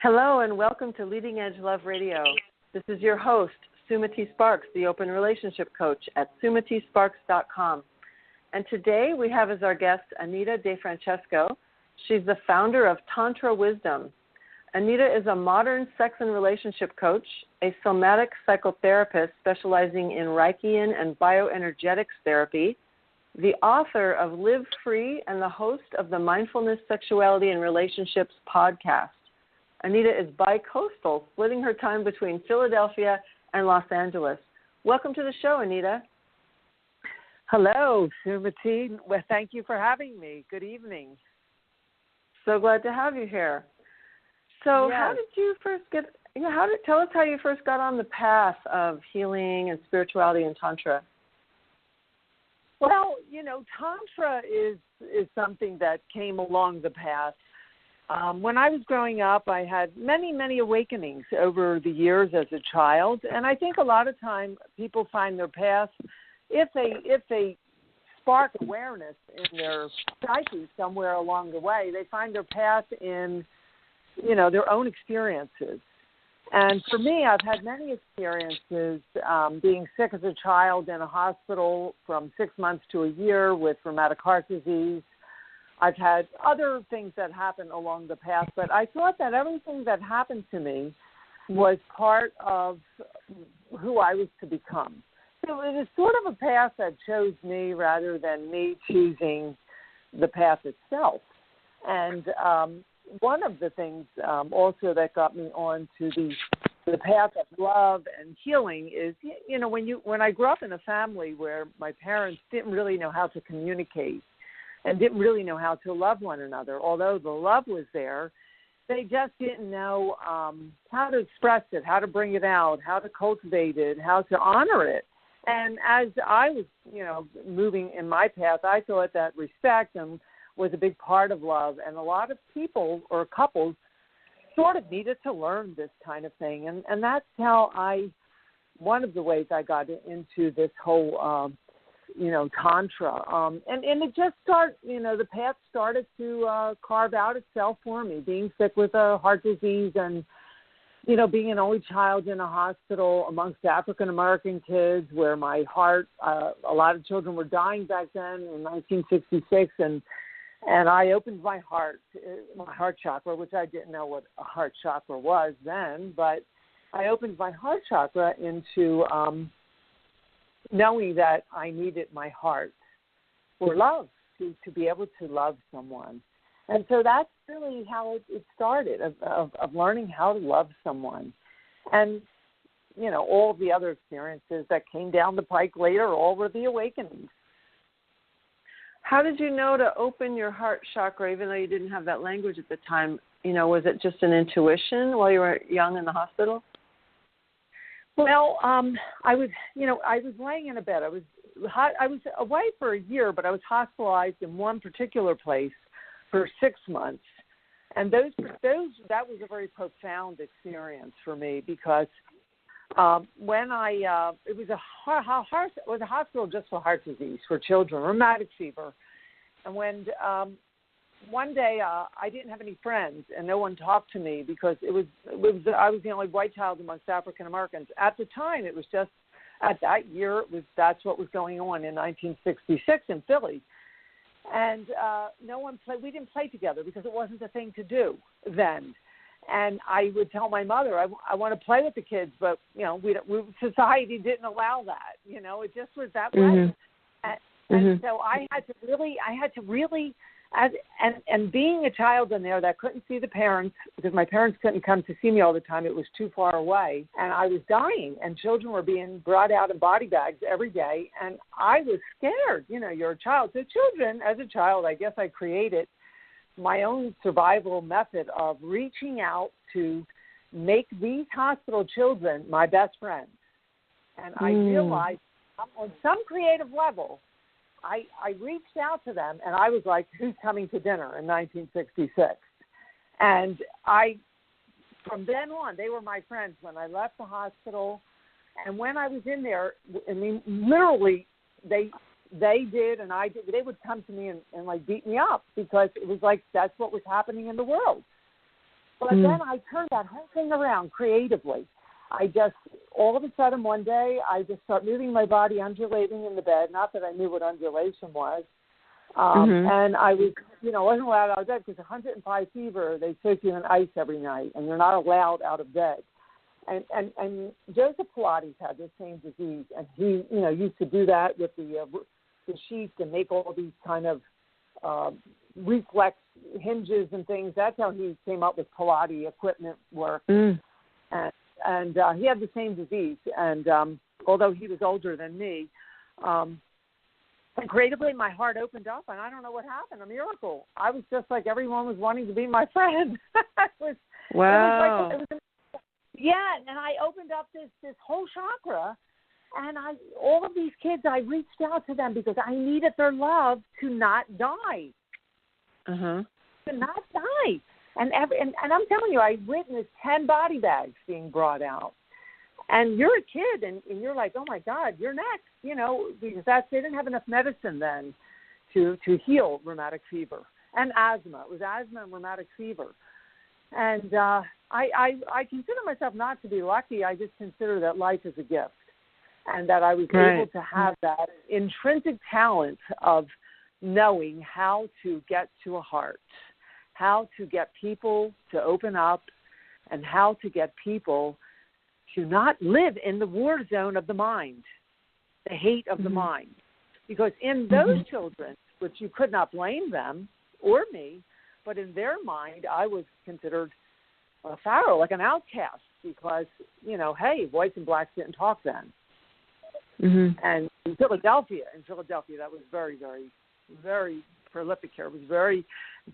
Hello and welcome to Leading Edge Love Radio. This is your host, Sumati Sparks, the Open Relationship Coach at sumatisparks.com. And today we have as our guest Anita DeFrancesco. She's the founder of Tantra Wisdom. Anita is a modern sex and relationship coach, a somatic psychotherapist specializing in Reichian and bioenergetics therapy, the author of Live Free, and the host of the Mindfulness, Sexuality, and Relationships podcast. Anita is bi-coastal, splitting her time between Philadelphia and Los Angeles. Welcome to the show, Anita. Hello, Sumati. Well, thank you for having me. Good evening. So glad to have you here. So, yes. How did you first tell us how you first got on the path of healing and spirituality and Tantra? Well, Tantra is something that came along the path. When I was growing up, I had many, many awakenings over the years as a child, and I think a lot of time people find their path if they spark awareness in their psyche somewhere along the way. They find their path in, their own experiences. And for me, I've had many experiences being sick as a child in a hospital from 6 months to a year with rheumatic heart disease. I've had other things that happened along the path, but I thought that everything that happened to me was part of who I was to become. So it was sort of a path that chose me rather than me choosing the path itself. And one of the things also that got me on to the path of love and healing is, when I grew up in a family where my parents didn't really know how to communicate and didn't really know how to love one another. Although the love was there, they just didn't know how to express it, how to bring it out, how to cultivate it, how to honor it. And as I was, moving in my path, I thought that respect was a big part of love. And a lot of people or couples sort of needed to learn this kind of thing. And that's how one of the ways I got into this whole Tantra. And it just the path started to carve out itself for me, being sick with a heart disease and, being an only child in a hospital amongst African-American kids where my heart, a lot of children were dying back then in 1966. And I opened my heart chakra, which I didn't know what a heart chakra was then, but I opened my heart chakra into knowing that I needed my heart for love, to be able to love someone. And so that's really how it started, of learning how to love someone. And, all the other experiences that came down the pike later, all were the awakenings. How did you know to open your heart chakra, even though you didn't have that language at the time? Was it just an intuition while you were young in the hospital? Well, I was laying in a bed. I was away for a year, but I was hospitalized in one particular place for 6 months, and that was a very profound experience for me because when it was a hospital just for heart disease for children, rheumatic fever, and when one day I didn't have any friends and no one talked to me because I was the only white child amongst African Americans. At the time, it was just at that year that's what was going on in 1966 in Philly, and we didn't play together because it wasn't a thing to do then. And I would tell my mother, I want to play with the kids, but society didn't allow that. It just was that way. And so I had to really. And being a child in there that couldn't see the parents because my parents couldn't come to see me all the time. It was too far away. And I was dying and children were being brought out in body bags every day. And I was scared. You're a child. So children, as a child, I guess I created my own survival method of reaching out to make these hospital children my best friends. And I realized on some creative level, I reached out to them, and I was like, who's coming to dinner in 1966? And from then on, they were my friends when I left the hospital. And when I was in there, literally, they did and I did. They would come to me and like beat me up because it was like that's what was happening in the world. But then I turned that whole thing around creatively. I just, all of a sudden one day, I just start moving my body, undulating in the bed. Not that I knew what undulation was. And I was, wasn't allowed out of bed because 105 fever, they soak you in ice every night, and you're not allowed out of bed. And Joseph Pilates had the same disease, and he, used to do that with the sheets and make all these kind of reflex hinges and things. That's how he came up with Pilates equipment work. And he had the same disease. And although he was older than me, and creatively my heart opened up, and I don't know what happened, a miracle. I was just like everyone was wanting to be my friend. Wow. Yeah, and I opened up this whole chakra, and all of these kids, I reached out to them because I needed their love to not die. To not die. And I'm telling you, I witnessed 10 body bags being brought out. And you're a kid, and you're like, oh, my God, you're next, because they didn't have enough medicine then to heal rheumatic fever and asthma. It was asthma and rheumatic fever. And I consider myself not to be lucky. I just consider that life is a gift, and that I was able to have that intrinsic talent of knowing how to get to a heart, how to get people to open up, and how to get people to not live in the war zone of the mind, the hate of the mind. Because in those children, which you could not blame them or me, but in their mind, I was considered a pharaoh, like an outcast, because, hey, whites and blacks didn't talk then. And in Philadelphia, that was very, very, very prolific here. It was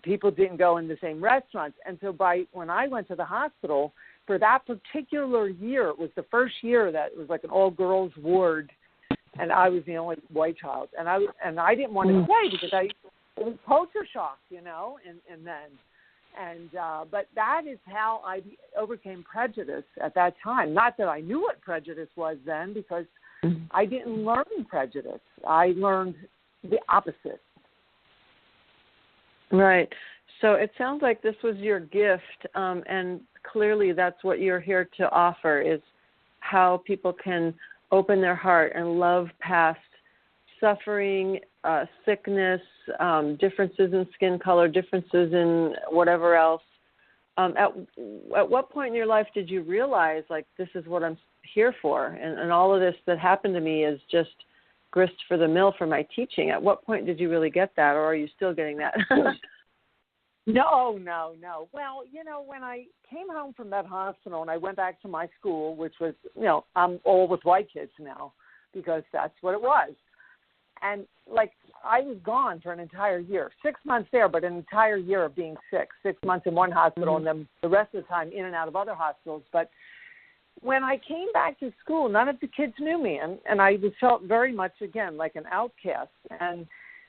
people didn't go in the same restaurants. And so when I went to the hospital, for that particular year, it was the first year that it was like an all-girls ward, and I was the only white child. And I didn't want to stay because it was culture shock, and then. But that is how I overcame prejudice at that time. Not that I knew what prejudice was then, because I didn't learn prejudice. I learned the opposite. Right. So it sounds like this was your gift, and clearly that's what you're here to offer, is how people can open their heart and love past suffering, sickness, differences in skin color, differences in whatever else. At what point in your life did you realize, like, this is what I'm here for, and all of this that happened to me is just grist for the mill for my teaching? At what point did you really get that, or are you still getting that? No. Well, when I came home from that hospital and I went back to my school, which was, I'm all with white kids now because that's what it was. And, I was gone for an entire year, 6 months there, but an entire year of being sick, 6 months in one hospital and then the rest of the time in and out of other hospitals. But when I came back to school, none of the kids knew me, and I felt very much, again, like an outcast. And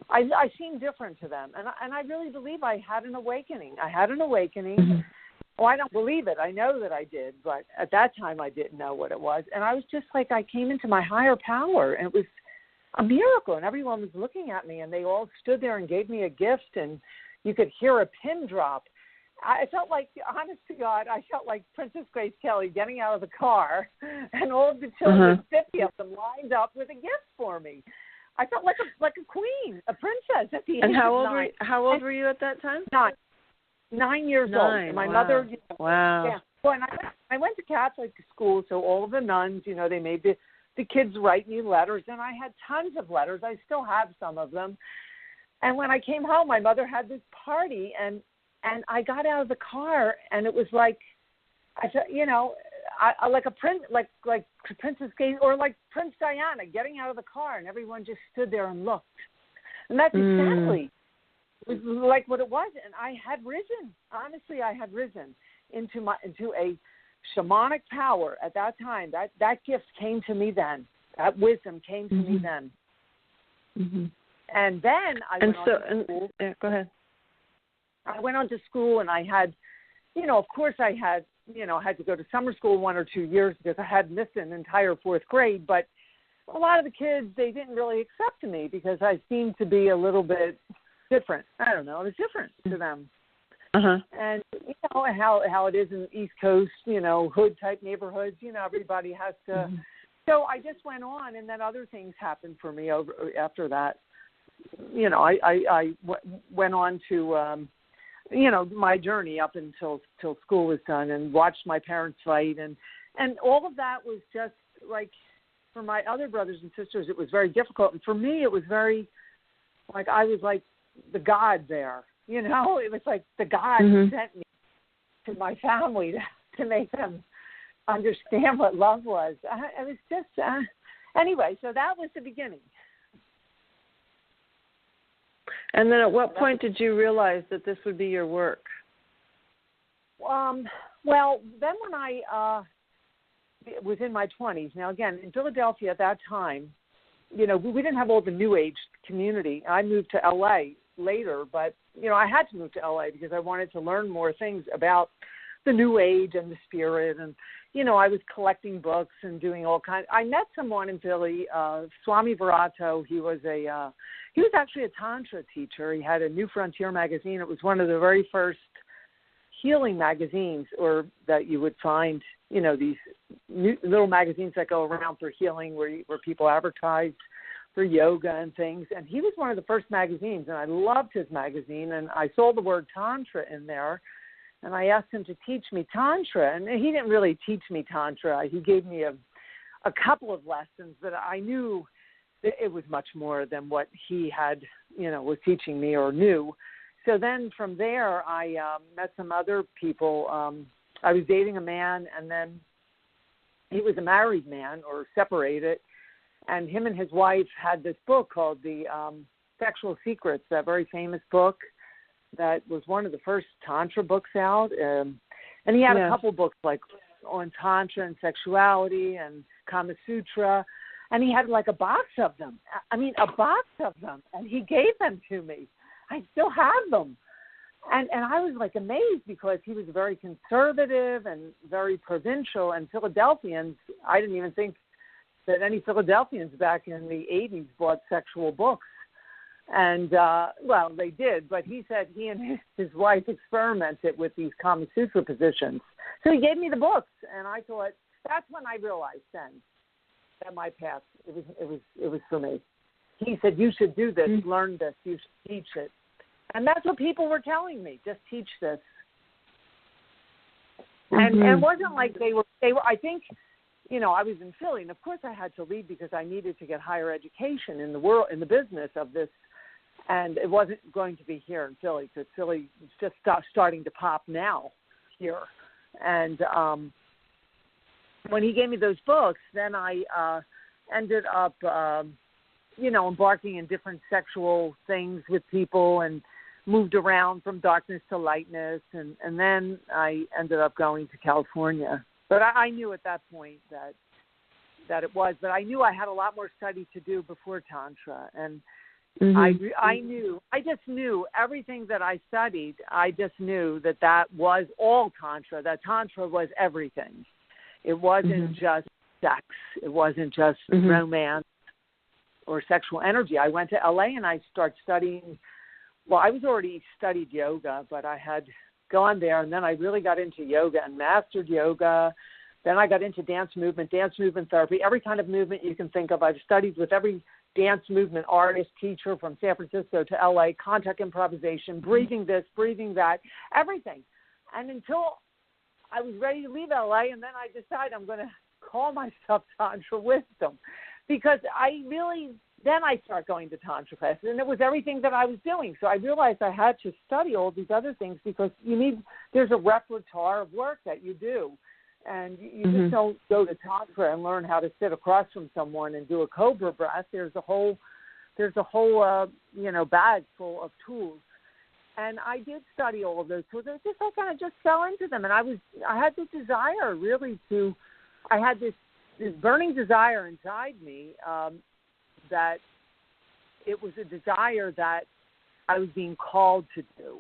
I seemed different to them, and I really believe I had an awakening. Oh, I don't believe it. I know that I did, but at that time I didn't know what it was. And I was just like, I came into my higher power, and it was a miracle, and everyone was looking at me, and they all stood there and gave me a gift, and you could hear a pin drop. I felt like, honest to God, I felt like Princess Grace Kelly getting out of the car, and all of the children, 50 of them, lined up with a gift for me. I felt like a queen, a princess at the age of 9. And how old were you at that time? 9 years old. And my mother. Wow. Yeah. Well, and I went to Catholic school, so all of the nuns, they made the kids write me letters, and I had tons of letters. I still have some of them. And when I came home, my mother had this party, and I got out of the car, and it was like, like a prince, like Princess Kate or like Prince Diana getting out of the car, and everyone just stood there and looked. And that's exactly it was like what it was. And I had risen. Honestly, I had risen into a shamanic power at that time. That gift came to me then. That wisdom came to me then. And then I went on to school. Yeah, go ahead. I went on to school, and I had, of course I had, had to go to summer school 1 or 2 years because I had missed an entire 4th grade. But a lot of the kids, they didn't really accept me because I seemed to be a little bit different. I don't know. It was different to them. And you know how it is in the East Coast, you know, hood type neighborhoods. You know, everybody has to. So I just went on, and then other things happened for me after that. You know, I went on to, you know, my journey up until school was done, and watched my parents fight, and all of that was just like, for my other brothers and sisters, it was very difficult, and for me, it was very, like, I was like the God there. You know, it was like the God sent me to my family to make them understand what love was. It was just, anyway, so that was the beginning. And then at what point did you realize that this would be your work? Well, then when I was in my 20s, now again, in Philadelphia at that time, you know, we didn't have all the New Age community. I moved to L.A. later, but, you know, I had to move to L.A. because I wanted to learn more things about the New Age and the spirit. And, you know, I was collecting books and doing all kinds. I met someone in Philly, Swami Virato. He was actually a Tantra teacher. He had a New Frontier magazine. It was one of the very first healing magazines, or that you would find, you know, these little magazines that go around for healing, where people advertise for yoga and things. And he was one of the first magazines, and I loved his magazine. And I saw the word Tantra in there, and I asked him to teach me Tantra. And he didn't really teach me Tantra. He gave me a couple of lessons, but I knew that it was much more than what he had, you know, was teaching me or knew. So then from there, I met some other people. I was dating a man, and then he was a married man or separated, and him and his wife had this book called The Sexual Secrets, that very famous book that was one of the first Tantra books out. And he had a couple books like on Tantra and sexuality and Kama Sutra, and he had like a box of them. I mean, a box of them, and he gave them to me. I still have them. And I was like amazed, because he was very conservative and very provincial, and Philadelphians, I didn't even think that any Philadelphians back in the 80s bought sexual books. And, well, they did, but he said he and his wife experimented with these Kama Sutra positions. So he gave me the books, and I thought, that's when I realized then that my path, it was for me. He said, you should do this, learn this, you should teach it. And that's what people were telling me, just teach this. And it wasn't like they were, I think, you know, I was in Philly, and of course I had to leave because I needed to get higher education in the world, in the business of this. And it wasn't going to be here in Philly, because Philly is just starting to pop now here. And when he gave me those books, then I ended up, you know, embarking in different sexual things with people, and moved around from darkness to lightness. And then I ended up going to California. But I knew at that point that it was, but I knew I had a lot more study to do before Tantra. And I just knew everything that I studied. I just knew that was all Tantra, that Tantra was everything. It wasn't just sex. It wasn't just romance or sexual energy. I went to LA and I started studying. Well, I was already studied yoga, but I had gone there, and then I really got into yoga and mastered yoga. Then I got into dance movement therapy, every kind of movement you can think of. I've studied with every dance movement artist, teacher from San Francisco to LA, contact improvisation, breathing this, breathing that, everything. And until I was ready to leave LA, and then I decided I'm going to call myself Tantra Wisdom, because then I start going to Tantra classes, and it was everything that I was doing. So I realized I had to study all these other things, because there's a repertoire of work that you do. And you just don't go to Tantra and learn how to sit across from someone and do a cobra breath. There's a whole bag full of tools. And I did study all of those tools. It was just, I kind of just fell into them. And I had this desire really I had this burning desire inside me, that it was a desire that I was being called to do.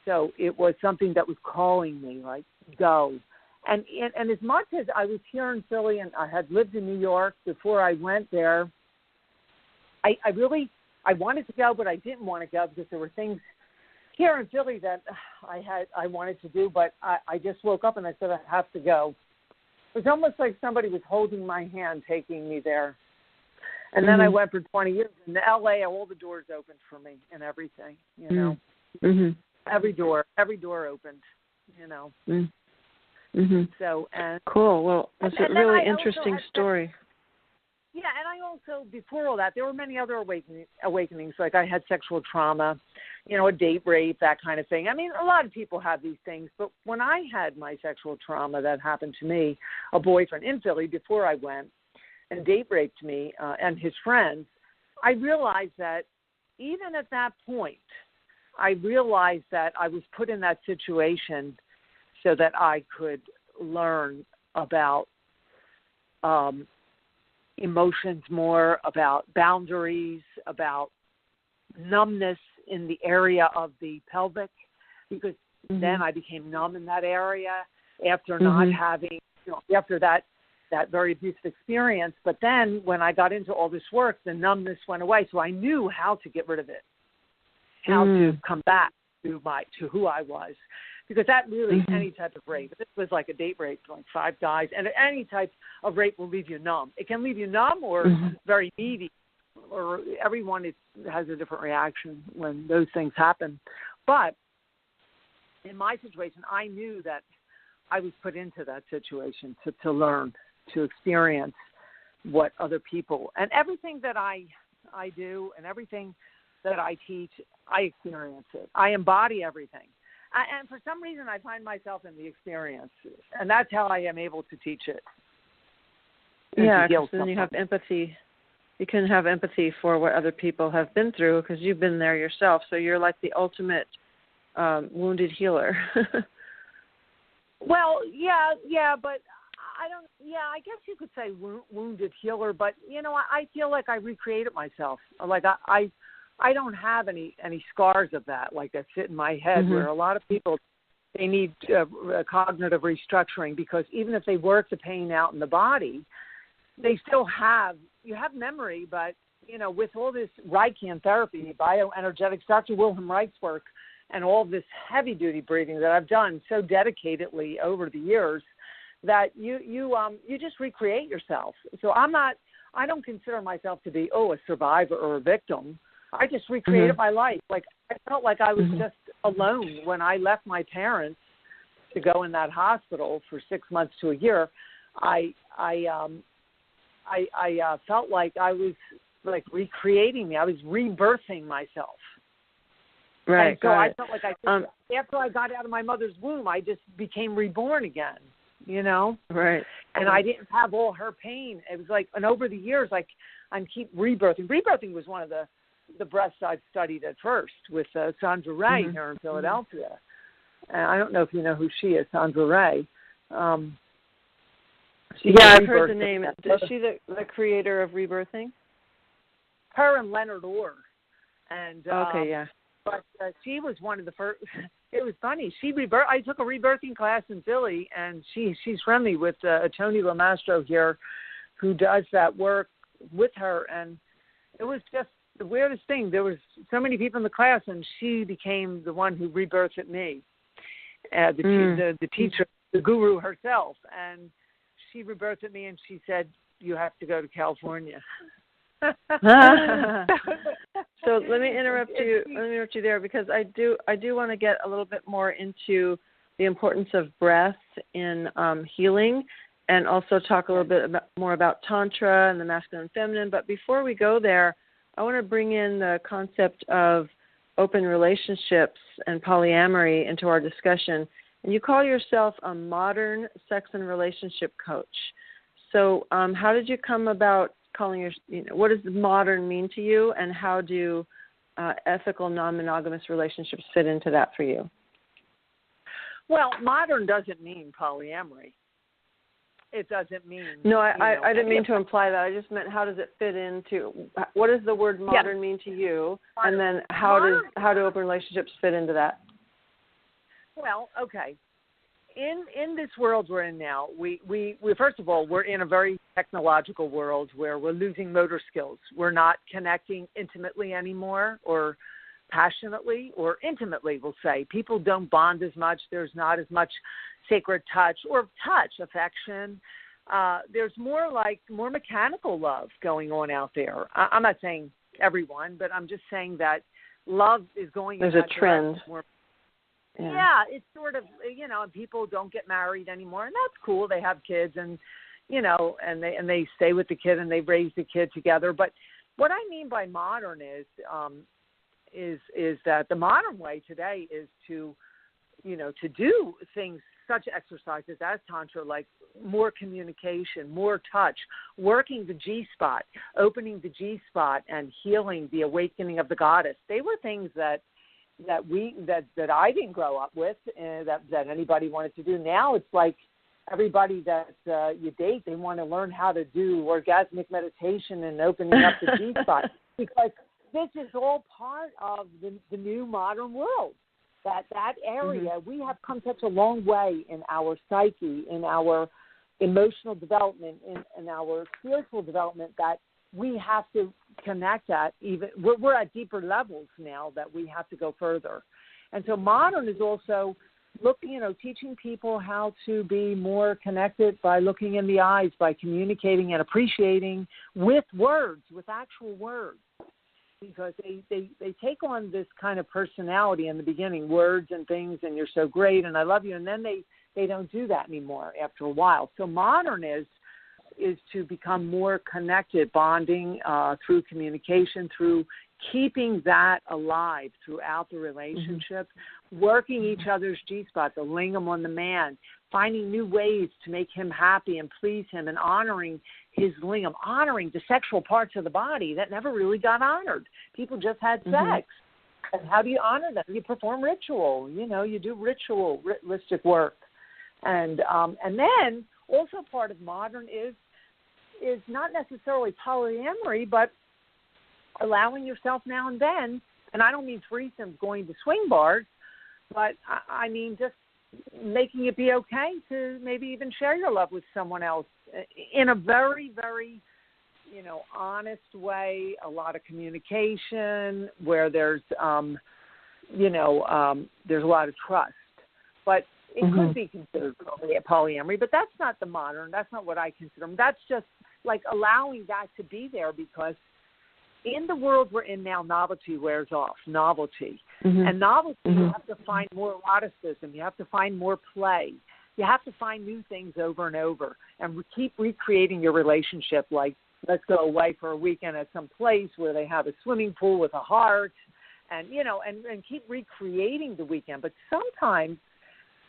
So it was something that was calling me, like, go. And as much as I was here in Philly and I had lived in New York before I went there, I wanted to go, but I didn't want to go because there were things here in Philly that I wanted to do, but I just woke up and I said I have to go. It was almost like somebody was holding my hand, taking me there. And then I went for 20 years. In LA, all the doors opened for me and everything, you know. Mm-hmm. Every door opened, you know. Mm-hmm. So, and cool. Well, that's a really interesting story. Yeah, and I also, before all that, there were many other awakenings. Like I had sexual trauma, you know, a date rape, that kind of thing. I mean, a lot of people have these things. But when I had my sexual trauma that happened to me, a boyfriend in Philly before I went and date raped me and his friends, I realized that even at that point, I realized that I was put in that situation so that I could learn about emotions more, about boundaries, about numbness in the area of the pelvic, because then I became numb in that area after not having, you know, after that very abusive experience. But then when I got into all this work, the numbness went away. So I knew how to get rid of it, how to come back to who I was. Because that really, any type of rape, this was like a date rape, like 5 guys, and any type of rape will leave you numb. It can leave you numb or very needy, or everyone has a different reaction when those things happen. But in my situation, I knew that I was put into that situation to learn, to experience what other people, and everything that I do and everything that I teach, I experience it. I embody everything. And for some reason, I find myself in the experience, and that's how I am able to teach it. Yeah, because then you have empathy. You can have empathy for what other people have been through because you've been there yourself. So you're like the ultimate wounded healer. Well, yeah, but I don't. Yeah, I guess you could say wounded healer, but you know, I feel like I recreated myself. Like I don't have any scars of that, like that sit in my head, where a lot of people, they need cognitive restructuring, because even if they work the pain out in the body, they still you have memory, but, you know, with all this Reichian therapy, bioenergetics, Dr. Wilhelm Reich's work, and all this heavy-duty breathing that I've done so dedicatedly over the years, that you just recreate yourself. So I don't consider myself to be, a survivor or a victim. I just recreated my life. Like I felt like I was just alone when I left my parents to go in that hospital for 6 months to a year. I felt like I was like recreating me. I was rebirthing myself. Right. And so I felt like after I got out of my mother's womb, I just became reborn again. You know. Right. And I didn't have all her pain. It was like, and over the years, like I'm keep rebirthing. Rebirthing was one of the breaths I've studied at first with Sandra Ray here in Philadelphia. And I don't know if you know who she is, Sandra Ray. I've heard the name. Is she the creator of rebirthing? Her and Leonard Orr. And okay, yeah. But she was one of the first. It was funny. I took a rebirthing class in Philly, and she's friendly with Tony Lamastro here, who does that work with her. And it was just the weirdest thing. There was so many people in the class, and she became the one who rebirthed me, the teacher, the guru herself. And she rebirthed me, and she said, "You have to go to California." So let me interrupt you there, because I do want to get a little bit more into the importance of breath in healing, and also talk a little bit more about Tantra and the masculine and feminine. But before we go there, I want to bring in the concept of open relationships and polyamory into our discussion. And you call yourself a modern sex and relationship coach. So how did you come about calling what does modern mean to you, and how do ethical non-monogamous relationships fit into that for you? Well, modern doesn't mean polyamory. It doesn't mean... No, I didn't mean to imply that. I just meant, how does it fit into... What does the word modern mean to you? Modern. And then how do open relationships fit into that? Well, okay. In this world we're in now, we first of all, we're in a very technological world where we're losing motor skills. We're not connecting intimately anymore, or passionately or intimately, we'll say. People don't bond as much. There's not as much sacred touch or affection. There's more mechanical love going on out there. I'm not saying everyone, but I'm just saying that love is going in that There's a trend. Yeah, it's sort of, and people don't get married anymore, and that's cool. They have kids, and and they stay with the kid, and they raise the kid together. But what I mean by modern is that the modern way today is to do things such exercises as Tantra, like more communication, more touch, working the G-spot, opening the G-spot, and healing the awakening of the goddess. They were things that I didn't grow up with, that anybody wanted to do. Now it's like everybody that you date, they want to learn how to do orgasmic meditation and opening up the G-spot, because this is all part of the new modern world. That area, we have come such a long way in our psyche, in our emotional development, in our spiritual development, that we have to connect at we're at deeper levels now that we have to go further. And so modern is also teaching people how to be more connected by looking in the eyes, by communicating and appreciating with words, with actual words. Because they take on this kind of personality in the beginning, words and things, and you're so great, and I love you, and then they don't do that anymore after a while. So modern is to become more connected, bonding through communication, through keeping that alive throughout the relationship, working each other's G-spot, the lingam on the man, finding new ways to make him happy and please him, and honoring his lingam, honoring the sexual parts of the body that never really got honored. People just had sex. And how do you honor them? You perform ritual. You do ritualistic work. And then also part of modern is not necessarily polyamory, but allowing yourself now and then, and I don't mean threesomes going to swing bars, but I mean just making it be okay to maybe even share your love with someone else in a very, very, honest way, a lot of communication where there's, there's a lot of trust. But it could be considered polyamory, but that's not the modern, that's not what I consider. That's just like allowing that to be there, because in the world we're in now, novelty wears off, novelty. And novelty, you have to find more eroticism. You have to find more play. You have to find new things over and over and keep recreating your relationship. Like, let's go away for a weekend at some place where they have a swimming pool with a heart and, and keep recreating the weekend. But sometimes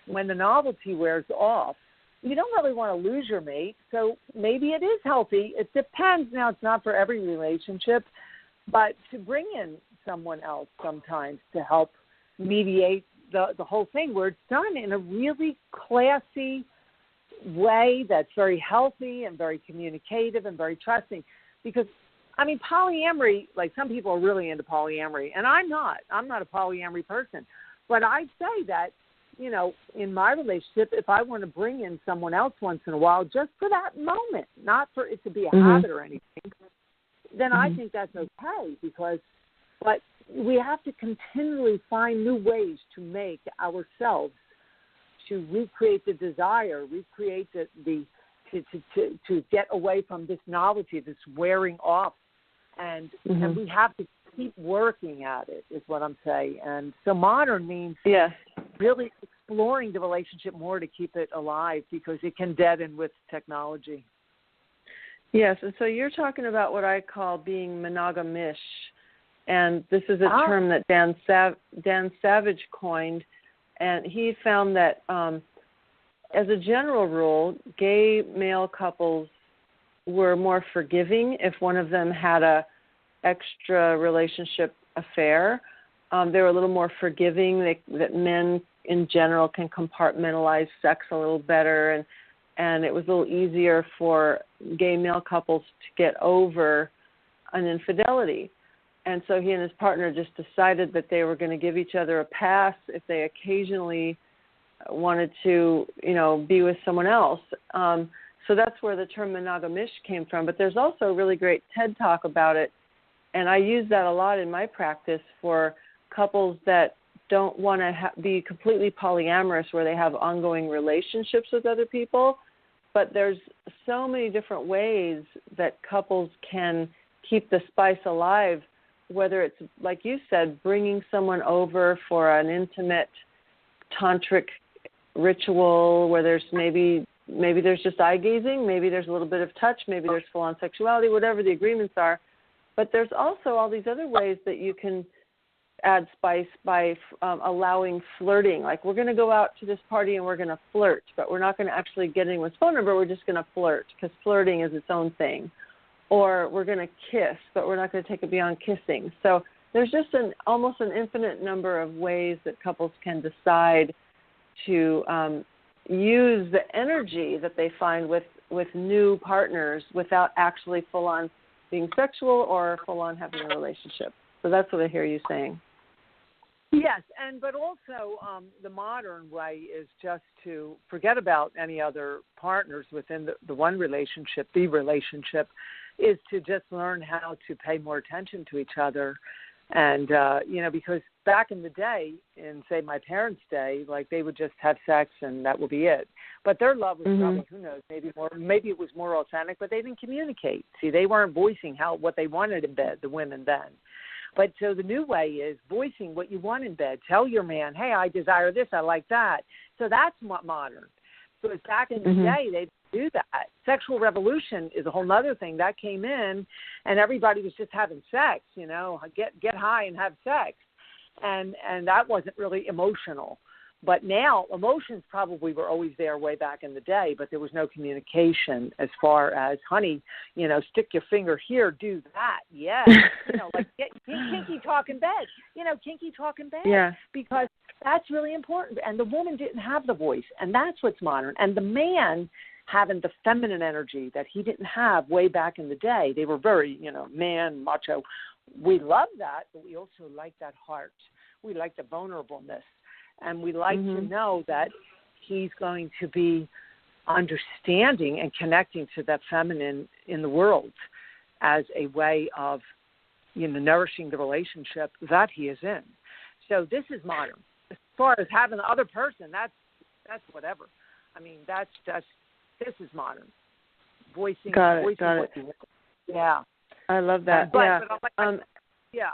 when the novelty wears off, you don't really want to lose your mate. So maybe it is healthy. It depends. Now, it's not for every relationship, but to bring in someone else sometimes to help mediate the whole thing, where it's done in a really classy way that's very healthy and very communicative and very trusting. Because, polyamory, like some people are really into polyamory, and I'm not a polyamory person, but I'd say that, in my relationship, if I want to bring in someone else once in a while, just for that moment, not for it to be a habit or anything, then I think that's okay, but we have to continually find new ways to make ourselves, to recreate the desire, recreate to get away from this novelty, this wearing off, and we have to keep working at it, is what I'm saying. And so modern means really exploring the relationship more to keep it alive, because it can deaden with technology. Yes, and so you're talking about what I call being monogamish, and this is a term that Dan Savage coined, and he found that as a general rule, gay male couples were more forgiving if one of them had a extra relationship affair. They were a little more forgiving, that men in general can compartmentalize sex a little better, and it was a little easier for gay male couples to get over an infidelity. And so he and his partner just decided that they were going to give each other a pass if they occasionally wanted to, be with someone else. So that's where the term monogamish came from. But there's also a really great TED Talk about it, and I use that a lot in my practice for couples that don't want to be completely polyamorous where they have ongoing relationships with other people, but there's so many different ways that couples can keep the spice alive, whether it's, like you said, bringing someone over for an intimate tantric ritual where there's maybe there's just eye gazing, maybe there's a little bit of touch, maybe there's full-on sexuality, whatever the agreements are. But there's also all these other ways that you can add spice by allowing flirting. Like, we're going to go out to this party and we're going to flirt, but we're not going to actually get anyone's phone number. We're just going to flirt because flirting is its own thing. Or we're going to kiss, but we're not going to take it beyond kissing. So there's just almost an infinite number of ways that couples can decide to use the energy that they find with new partners without actually full-on being sexual or full-on having a relationship. So that's what I hear you saying. Yes, but also the modern way is just to forget about any other partners within the one relationship. The relationship is to just learn how to pay more attention to each other. And, because back in the day, in, say, my parents' day, like, they would just have sex and that would be it. But their love was probably, who knows, maybe it was more authentic, but they didn't communicate. See, they weren't voicing what they wanted in bed, the women then. But so the new way is voicing what you want in bed. Tell your man, hey, I desire this, I like that. So that's modern. So it's back in the day, they do that. Sexual revolution is a whole other thing. That came in, and everybody was just having sex, get high and have sex. And that wasn't really emotional. But now emotions probably were always there way back in the day, but there was no communication as far as, honey, stick your finger here, do that. Yes. Like kinky talk in bed, kinky talk in bed. Yeah. Because that's really important. And the woman didn't have the voice, and that's what's modern. And the man having the feminine energy that he didn't have way back in the day. They were very, man, macho. We love that, but we also like that heart. We like the vulnerableness. And we like to know that he's going to be understanding and connecting to that feminine in the world as a way of, nourishing the relationship that he is in. So this is modern. As far as having the other person, that's whatever. I mean, this is modern. Voicing. Got it. Yeah. I love that. Yeah.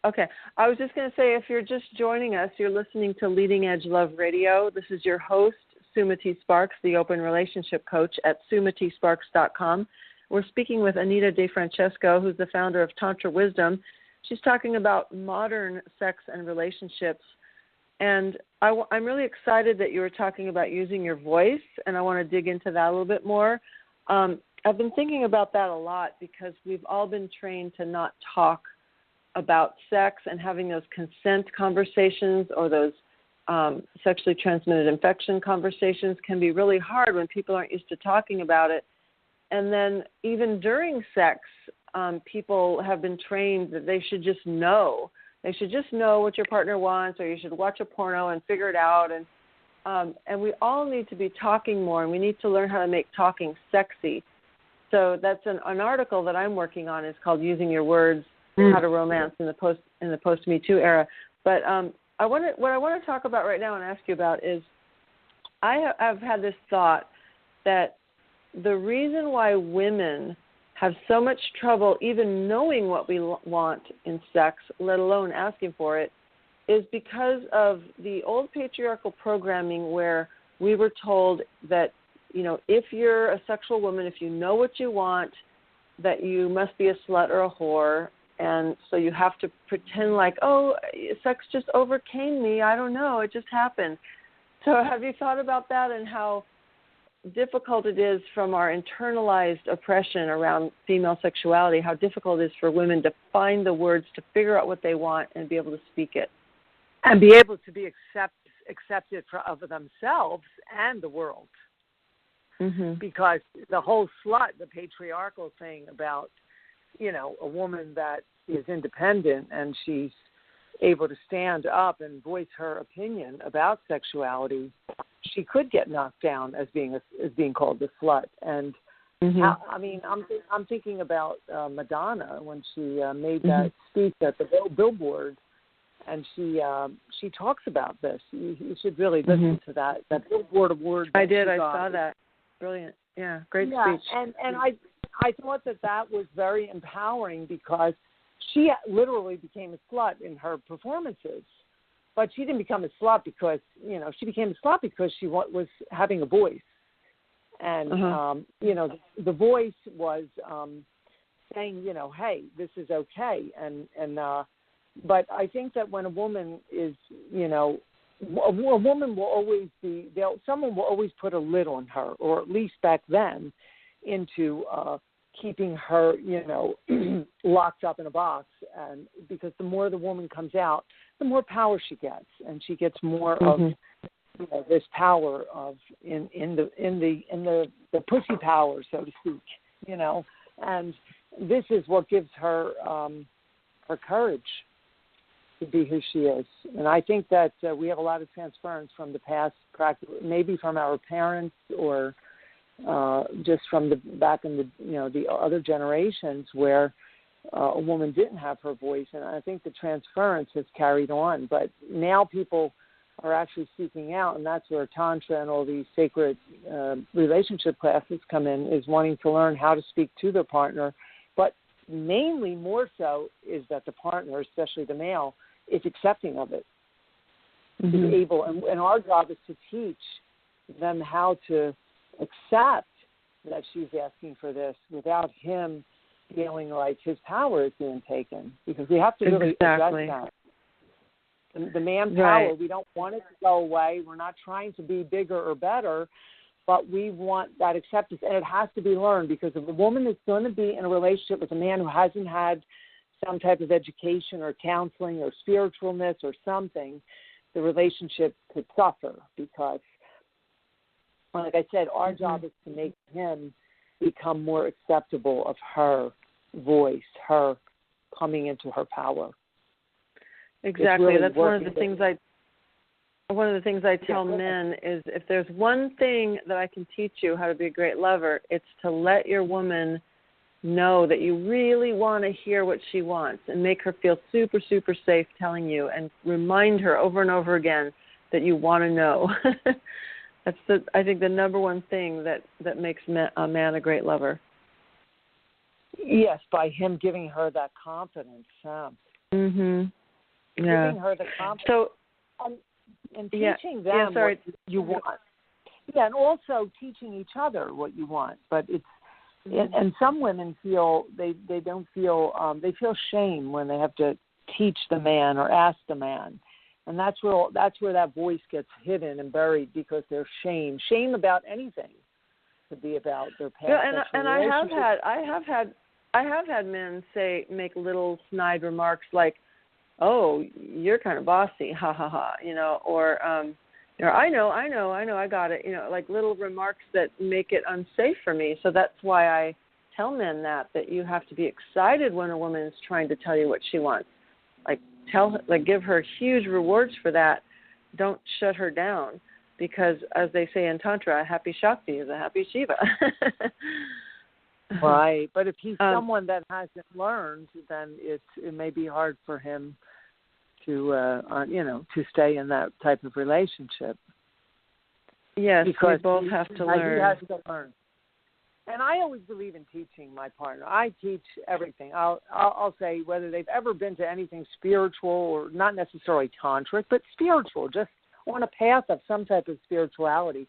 Okay. I was just going to say, if you're just joining us, you're listening to Leading Edge Love Radio. This is your host, Sumati Sparks, the Open Relationship Coach at sumatisparks.com. We're speaking with Anita DeFrancesco, who's the founder of Tantra Wisdom. She's talking about modern sex and relationships. And I'm really excited that you were talking about using your voice, and I want to dig into that a little bit more. I've been thinking about that a lot because we've all been trained to not talk about sex, and having those consent conversations or those sexually transmitted infection conversations can be really hard when people aren't used to talking about it. And then even during sex, people have been trained that they should just know. They should just know what your partner wants, or you should watch a porno and figure it out. And we all need to be talking more, and we need to learn how to make talking sexy. So that's an article that I'm working on. It's called Using Your Words, How to Romance in the post Me Too era. But what I want to talk about right now and ask you about is I've had this thought that the reason why women have so much trouble even knowing what we want in sex, let alone asking for it, is because of the old patriarchal programming where we were told that, if you're a sexual woman, if you know what you want, that you must be a slut or a whore. And so you have to pretend like, oh, sex just overcame me. I don't know. It just happened. So have you thought about that and how difficult it is from our internalized oppression around female sexuality, how difficult it is for women to find the words to figure out what they want and be able to speak it? And be able to be accepted of themselves and the world. Mm-hmm. Because the whole slut, the patriarchal thing about, a woman that is independent and she's able to stand up and voice her opinion about sexuality, she could get knocked down as being called a slut. And I'm thinking about Madonna when she made that speech at the Billboard, and she talks about this. You should really listen to that Billboard award. I did. I saw that. Brilliant. Yeah, great speech. And I thought that was very empowering because she literally became a slut in her performances. But she didn't become a slut because, she became a slut because she was having a voice. And, the voice was saying, hey, this is okay. But I think that when a woman is, a woman will always someone will always put a lid on her, or at least back then, into keeping her, locked up in a box. And because the more the woman comes out, the more power she gets, and she gets more of this power of in the pussy power, so to speak, And this is what gives her her courage to be who she is. And I think that we have a lot of transference from the past, maybe from our parents or just from the back in the other generations where a woman didn't have her voice. And I think the transference has carried on. But now people are actually seeking out, and that's where Tantra and all these sacred relationship classes come in, is wanting to learn how to speak to their partner. But mainly, more so, is that the partner, especially the male, is accepting of it. Is able, and our job is to teach them how to accept that she's asking for this without him feeling like his power is being taken, because we have to really address that. The man power, we don't want it to go away. We're not trying to be bigger or better, but we want that acceptance, and it has to be learned, because if a woman is going to be in a relationship with a man who hasn't had some type of education or counseling or spiritualness or something, the relationship could suffer, because, like I said, our job is to make him become more acceptable of her voice, her coming into her power. Exactly. Really That's one of the things I tell men is, if there's one thing that I can teach you how to be a great lover, it's to let your woman know that you really want to hear what she wants, and make her feel super, super safe telling you, and remind her over and over again that you want to know. That's I think the number one thing that makes a man a great lover. Yes, by him giving her that confidence. Yeah. Giving her the confidence. And teaching them what you want. Yeah, and also teaching each other what you want. But it's and some women feel they don't feel they feel shame when they have to teach the man or ask the man. And that's where that voice gets hidden and buried, because there's shame about anything. Could be about their past. Yeah, and I have had men make little snide remarks like, "Oh, you're kind of bossy, ha ha ha," or I know, I got it, like little remarks that make it unsafe for me. So that's why I tell men that you have to be excited when a woman is trying to tell you what she wants. Give her huge rewards for that. Don't shut her down, because as they say in Tantra, a happy Shakti is a happy Shiva. Right, but if he's someone that hasn't learned, then it may be hard for him to stay in that type of relationship. Yes, because we both have to learn. He has to learn. And I always believe in teaching my partner. I teach everything. I'll say whether they've ever been to anything spiritual, or not necessarily tantric, but spiritual, just on a path of some type of spirituality.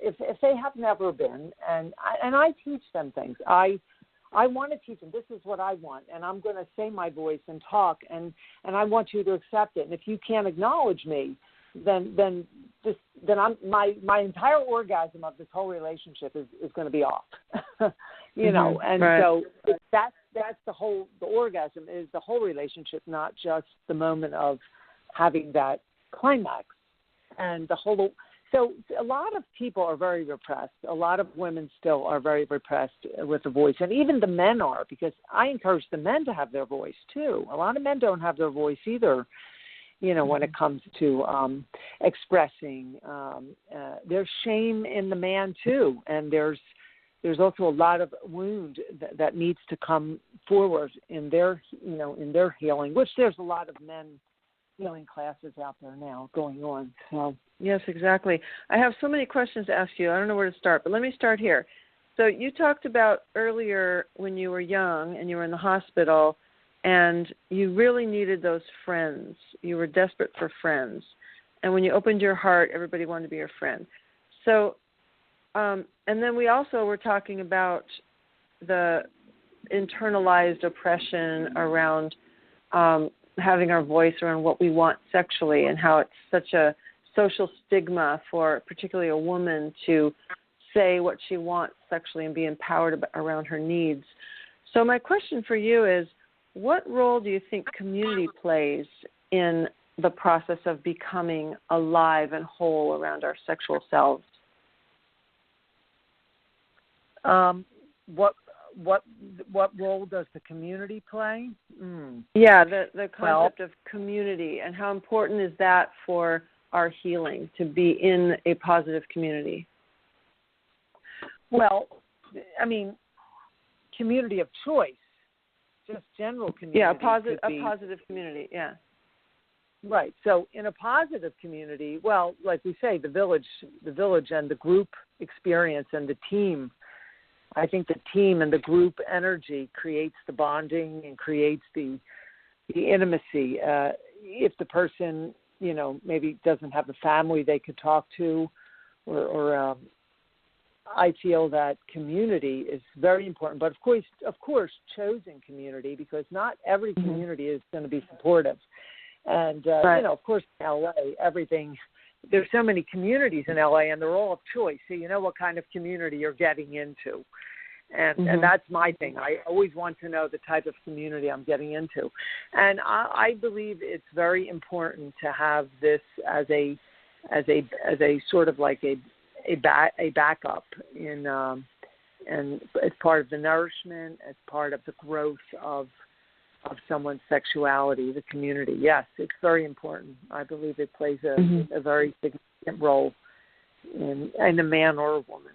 If they have never been, and I teach them things. I want to teach them, this is what I want, and I'm going to say my voice and talk, and I want you to accept it. And if you can't acknowledge me, then my entire orgasm of this whole relationship is going to be off. And right. So that's the orgasm is the whole relationship, not just the moment of having that climax. And so a lot of people are very repressed. A lot of women still are very repressed with the voice, and even the men are, because I encourage the men to have their voice too. A lot of men don't have their voice either. When it comes to expressing, there's shame in the man too, and there's there's also a lot of wound that needs to come forward in their, in their healing, which there's a lot of men healing classes out there now going on. So yes, exactly. I have so many questions to ask you. I don't know where to start, but let me start here. So you talked about earlier when you were young and you were in the hospital and you really needed those friends. You were desperate for friends. And when you opened your heart, everybody wanted to be your friend. So, and then we also were talking about the internalized oppression around having our voice around what we want sexually and how it's such a social stigma for particularly a woman to say what she wants sexually and be empowered around her needs. So my question for you is, what role do you think community plays in the process of becoming alive and whole around our sexual selves? What role does the community play? Yeah, the concept of community, and how important is that for our healing, to be in a positive community? Well, I mean, community of choice, just general community. Yeah, a positive community, yeah. Right. So in a positive community, well, like we say, the village and the group experience and the team, I think the team and the group energy creates the bonding and creates the intimacy. If the person, maybe doesn't have a family they could talk to, or I feel that community is very important. But of course, chosen community, because not every community is going to be supportive. And, right. Of course, in LA, there's so many communities in LA, and they're all of choice. So you know what kind of community you're getting into. And that's my thing. I always want to know the type of community I'm getting into. And I believe it's very important to have this as a sort of like a backup in and as part of the nourishment, as part of the growth of someone's sexuality, the community. Yes, it's very important. I believe it plays a very significant role in a man or a woman.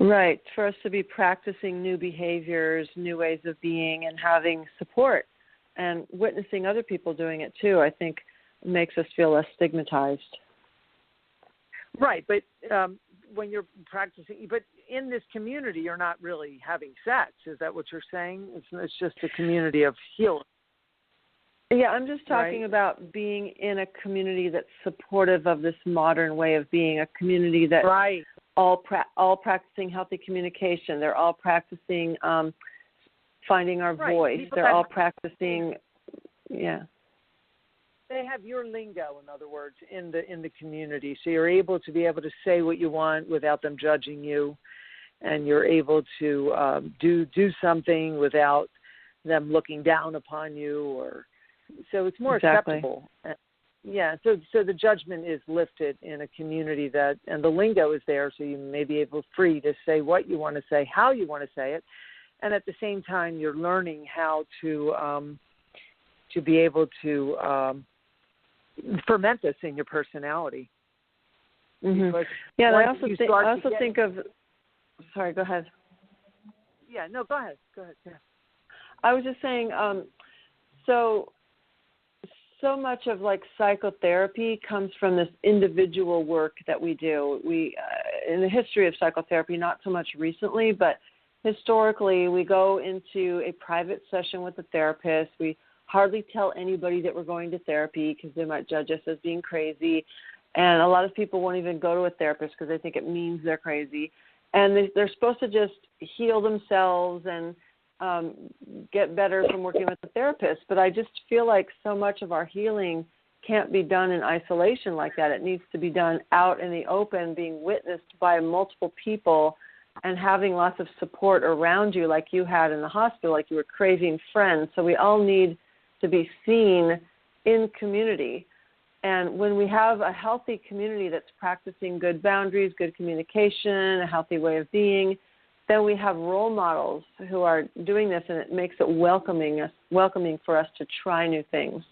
Right, for us to be practicing new behaviors, new ways of being, and having support, and witnessing other people doing it too, I think makes us feel less stigmatized. Right, but when you're practicing, but in this community, you're not really having sex. Is that what you're saying? It's just a community of healing. Yeah, I'm just talking about being in a community that's supportive of this modern way of being, a community that all practicing healthy communication. They're all practicing finding our voice. People They're all practicing, They have your lingo, in other words, in the community. So you're able to say what you want without them judging you, and you're able to do something without them looking down upon you, so it's more acceptable. Yeah, so the judgment is lifted in a community and the lingo is there, so you may be free to say what you want to say, how you want to say it, and at the same time you're learning how to be able to ferment this in your personality. Mm-hmm. Yeah, and I also think of. Sorry, go ahead. Yeah, no, go ahead. Yeah. I was just saying, so much of like psychotherapy comes from this individual work that we do. We, in the history of psychotherapy, not so much recently, but historically, we go into a private session with a therapist. We hardly tell anybody that we're going to therapy because they might judge us as being crazy. And a lot of people won't even go to a therapist because they think it means they're crazy. And they're supposed to just heal themselves and get better from working with the therapist. But I just feel like so much of our healing can't be done in isolation like that. It needs to be done out in the open, being witnessed by multiple people and having lots of support around you like you had in the hospital, like you were craving friends. So we all need to be seen in community. And when we have a healthy community that's practicing good boundaries, good communication, a healthy way of being, then we have role models who are doing this, and it makes it welcoming for us to try new things.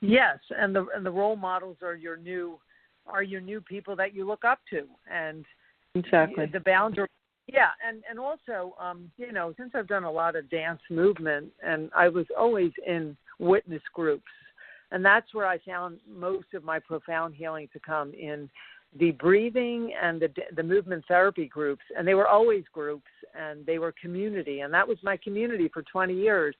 Yes, and the role models are your new people that you look up to, and Exactly. the boundary. Yeah, and also, since I've done a lot of dance movement, and I was always in witness groups, and that's where I found most of my profound healing to come in the breathing and the movement therapy groups, and they were always groups, and they were community, and that was my community for 20 years,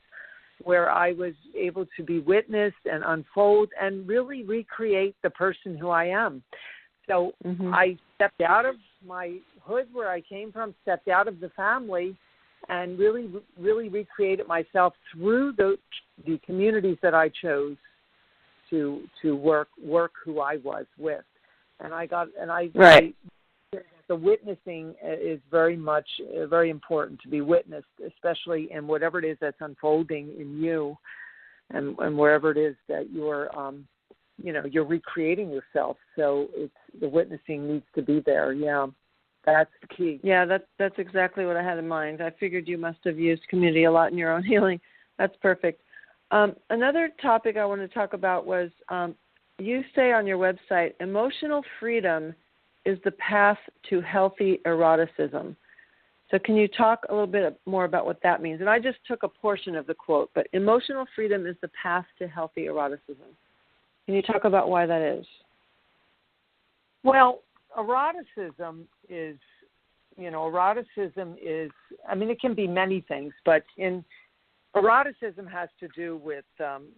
where I was able to be witnessed and unfold and really recreate the person who I am. So I stepped out of my hood where I came from, stepped out of the family, and really, really recreated myself through the communities that I chose to work who I was with. The witnessing is very important to be witnessed, especially in whatever it is that's unfolding in you, and wherever it is that you're recreating yourself. So the witnessing needs to be there. Yeah, that's the key. Yeah, that's exactly what I had in mind. I figured you must have used community a lot in your own healing. That's perfect. Another topic I wanted to talk about was you say on your website, emotional freedom is the path to healthy eroticism. So can you talk a little bit more about what that means? And I just took a portion of the quote, but emotional freedom is the path to healthy eroticism. Can you talk about why that is? Well, eroticism is, it can be many things, but eroticism has to do with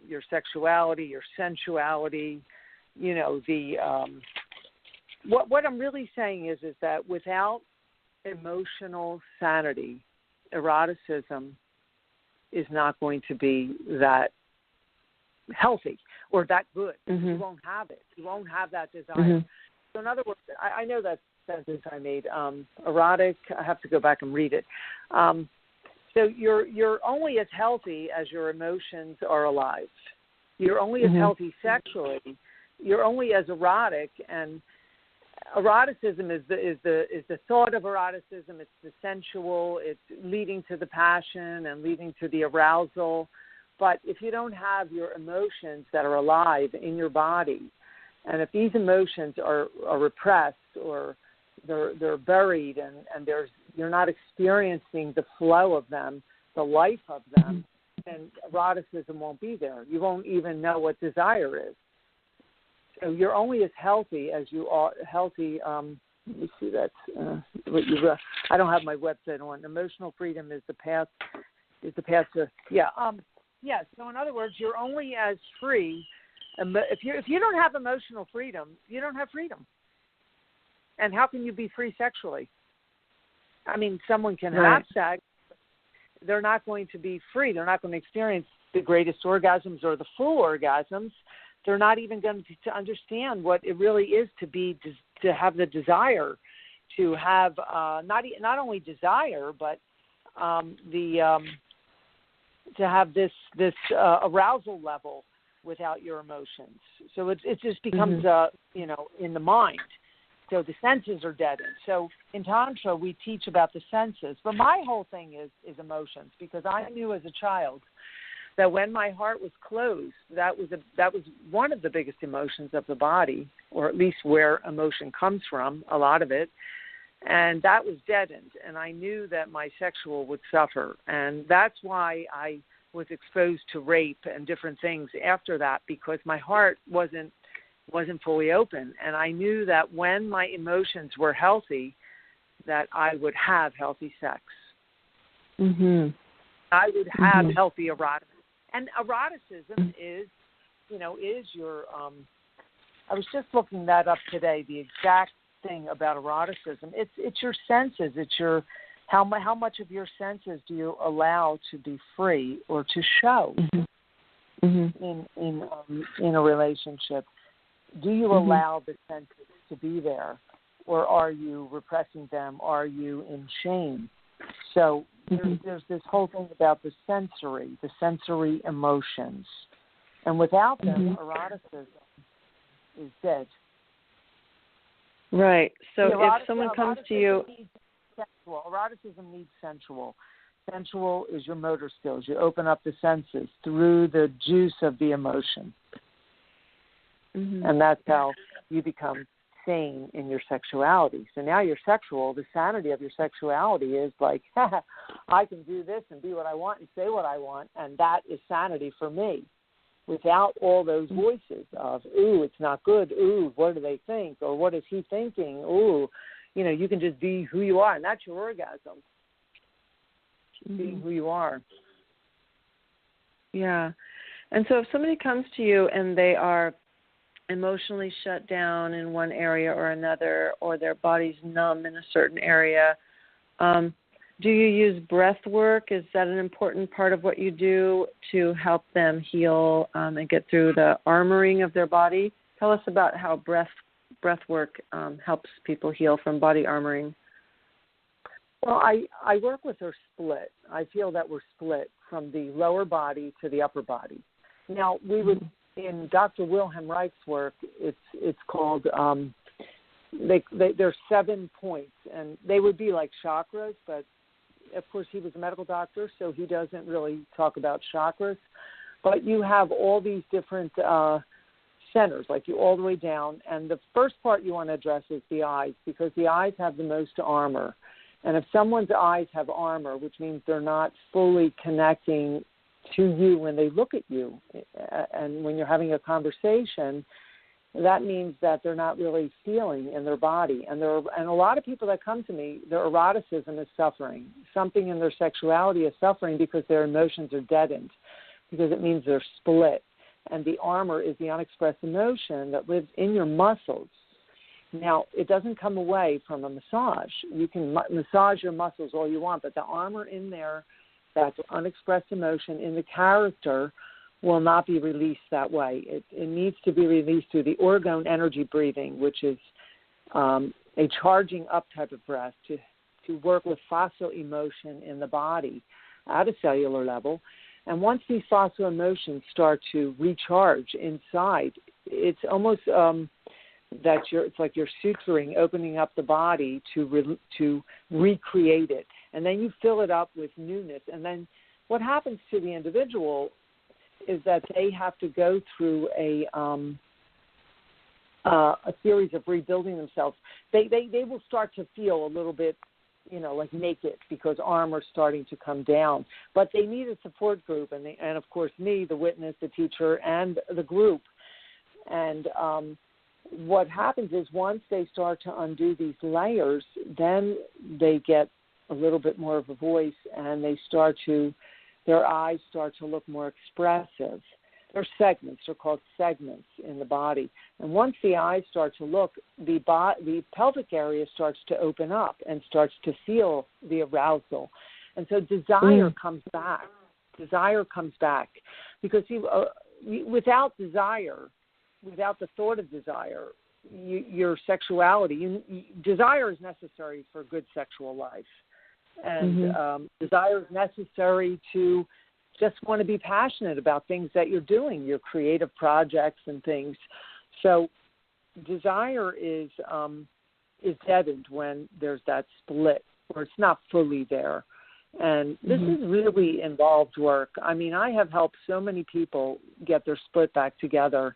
your sexuality, your sensuality, what I'm really saying is that without emotional sanity, eroticism is not going to be that healthy or that good. You won't have it. You won't have that desire. So in other words, I know that sentence I made, erotic, I have to go back and read it. So you're only as healthy as your emotions are alive. You're only as healthy sexually. You're only as erotic, and eroticism is the thought of eroticism. It's the sensual. It's leading to the passion and leading to the arousal. But if you don't have your emotions that are alive in your body, and if these emotions are repressed or they're buried and you're not experiencing the flow of them, the life of them, then eroticism won't be there. You won't even know what desire is. So you're only as healthy as you are healthy. Let me see, that's what you. I don't have my website on. Emotional freedom is the path. To yeah. So in other words, you're only as free. If you don't have emotional freedom, you don't have freedom. And how can you be free sexually? I mean, someone can have sex. They're not going to be free. They're not going to experience the greatest orgasms or the full orgasms. They're not even going to understand what it really is to have the desire to have not only desire, but to have this arousal level without your emotions. So it just becomes in the mind. So the senses are deadened. So in Tantra we teach about the senses, but my whole thing is emotions, because I knew as a child that when my heart was closed, that was one of the biggest emotions of the body, or at least where emotion comes from, a lot of it, and that was deadened. And I knew that my sexual would suffer, and that's why I was exposed to rape and different things after that, because my heart wasn't fully open, and I knew that when my emotions were healthy, that I would have healthy sex. I would have healthy eroticism. And eroticism is your, I was just looking that up today, the exact thing about eroticism. It's your senses. It's your, how much of your senses do you allow to be free or to show in a relationship? Do you allow the senses to be there, or are you repressing them? Are you in shame? So there's this whole thing about the sensory emotions. And without them, eroticism is dead. Right. So if someone comes to you... Eroticism needs sensual. Sensual is your motor skills. You open up the senses through the juice of the emotion. And that's how you become sane in your sexuality. So now you're sexual. The sanity of your sexuality is like, I can do this and be what I want and say what I want, and that is sanity for me. Without all those voices of, ooh, it's not good, ooh, what do they think, or what is he thinking, ooh, you can just be who you are, and that's your orgasm, being who you are. Yeah. And so if somebody comes to you and they are emotionally shut down in one area or another, or their body's numb in a certain area, do you use breath work? Is that an important part of what you do to help them heal and get through the armoring of their body? Tell us about how breath work helps people heal from body armoring. Well, I work with her split. I feel that we're split from the lower body to the upper body. Now, we would, in Dr. Wilhelm Reich's work, it's called, there's 7 points, and they would be like chakras, but of course, he was a medical doctor, so he doesn't really talk about chakras. But you have all these different centers, like you all the way down. And the first part you want to address is the eyes, because the eyes have the most armor. And if someone's eyes have armor, which means they're not fully connecting to you when they look at you, and when you're having a conversation, that means that they're not really feeling in their body. And a lot of people that come to me, their eroticism is suffering. Something in their sexuality is suffering because their emotions are deadened, because it means they're split. And the armor is the unexpressed emotion that lives in your muscles. Now, it doesn't come away from a massage. You can massage your muscles all you want, but the armor in there, that's unexpressed emotion in the character, will not be released that way. It needs to be released through the orgone energy breathing, which is a charging up type of breath to work with fossil emotion in the body at a cellular level. And once these fossil emotions start to recharge inside, it's almost it's like you're suturing, opening up the body to recreate it. And then you fill it up with newness. And then what happens to the individual is that they have to go through a series of rebuilding themselves. They will start to feel a little bit, like naked, because armor's starting to come down. But they need a support group, and of course me, the witness, the teacher, and the group. And what happens is once they start to undo these layers, then they get a little bit more of a voice, and their eyes start to look more expressive. They're segments. They're called segments in the body. And once the eyes start to look, the pelvic area starts to open up and starts to feel the arousal. And so desire comes back. Desire comes back. Because without desire, without the thought of desire, your sexuality, desire is necessary for good sexual life. And desire is necessary to just want to be passionate about things that you're doing, your creative projects and things. So desire is deadened when there's that split, or it's not fully there. And this is really involved work. I mean, I have helped so many people get their split back together.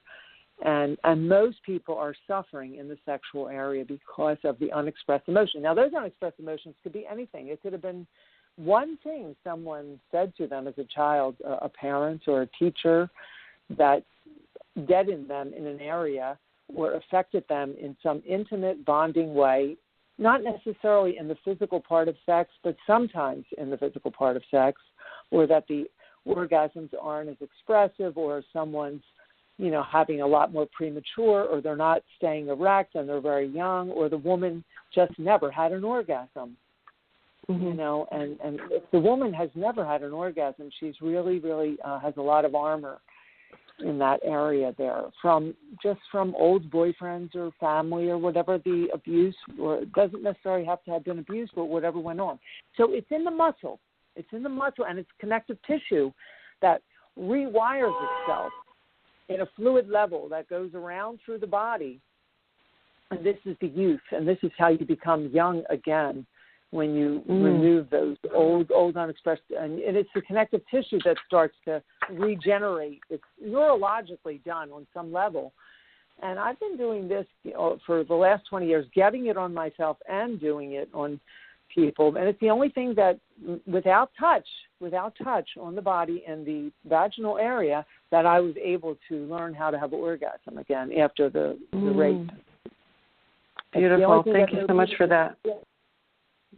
And most people are suffering in the sexual area because of the unexpressed emotion. Now, those unexpressed emotions could be anything. It could have been one thing someone said to them as a child, a parent or a teacher, that deadened them in an area or affected them in some intimate bonding way, not necessarily in the physical part of sex, but sometimes in the physical part of sex, or that the orgasms aren't as expressive, or someone's having a lot more premature, or they're not staying erect and they're very young, or the woman just never had an orgasm. And if the woman has never had an orgasm, she's really, really has a lot of armor in that area there, from old boyfriends or family or whatever the abuse, or it doesn't necessarily have to have been abuse, but whatever went on. So it's in the muscle. It's in the muscle, and it's connective tissue that rewires itself in a fluid level that goes around through the body. And this is the youth, and this is how you become young again when you remove those old unexpressed, and it's the connective tissue that starts to regenerate. It's neurologically done on some level, And I've been doing this for the last 20 years, getting it on myself and doing it on people. And it's the only thing that, without touch on the body and the vaginal area, that I was able to learn how to have an orgasm again after the rape. Beautiful. Thank you so much for that.